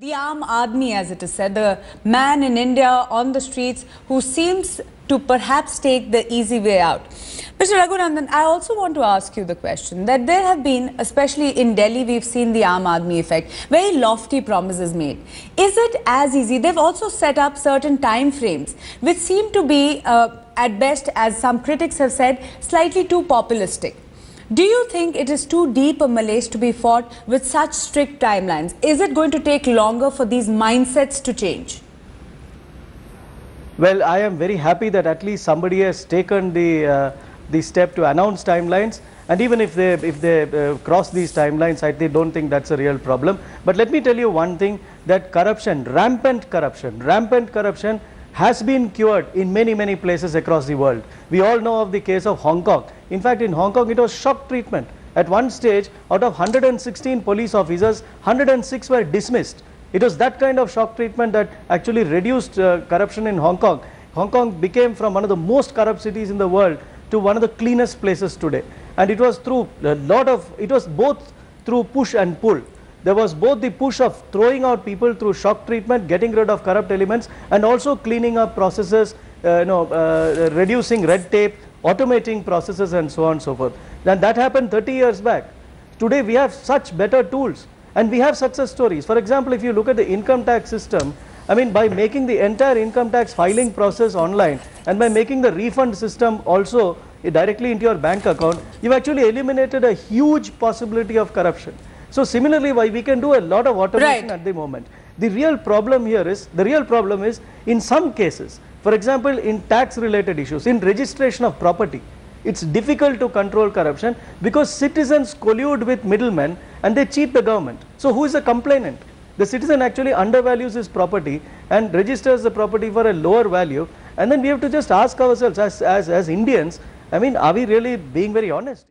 The Aam Aadmi, as it is said, the man in India on the streets who seems to perhaps take the easy way out. Mr. Raghunandan, I also want to ask you the question that there have been, especially in Delhi, we've seen the Aam Aadmi effect, very lofty promises made. Is it as easy? They've also set up certain time frames which seem to be, at best, as some critics have said, slightly too populistic. Do you think it is too deep a malaise to be fought with such strict timelines? Is it going to take longer for these mindsets to change? Well, I am very happy that at least somebody has taken the step to announce timelines, and even if they cross these timelines, I don't think that's a real problem. But let me tell you one thing, that rampant corruption has been cured in many places across the world. We all know of the case of Hong Kong. In fact, in Hong Kong, it was shock treatment. At one stage, out of 116 police officers, 106 were dismissed. It was that kind of shock treatment that actually reduced corruption in Hong Kong. Hong Kong became from one of the most corrupt cities in the world to one of the cleanest places today. And it was through it was both through push and pull. There was both the push of throwing out people through shock treatment, getting rid of corrupt elements, and also cleaning up processes, reducing red tape, automating processes, and so on and so forth. And that happened 30 years back. Today we have such better tools, and we have success stories. For example, if you look at the income tax system, I mean, by making the entire income tax filing process online, and by making the refund system also directly into your bank account, you've actually eliminated a huge possibility of corruption. So similarly, why we can do a lot of automation at the moment. The real problem is in some cases, for example, in tax related issues, in registration of property, it's difficult to control corruption because citizens collude with middlemen and they cheat the government. So who is the complainant? The citizen actually undervalues his property and registers the property for a lower value, and then we have to just ask ourselves as Indians, I mean, are we really being very honest?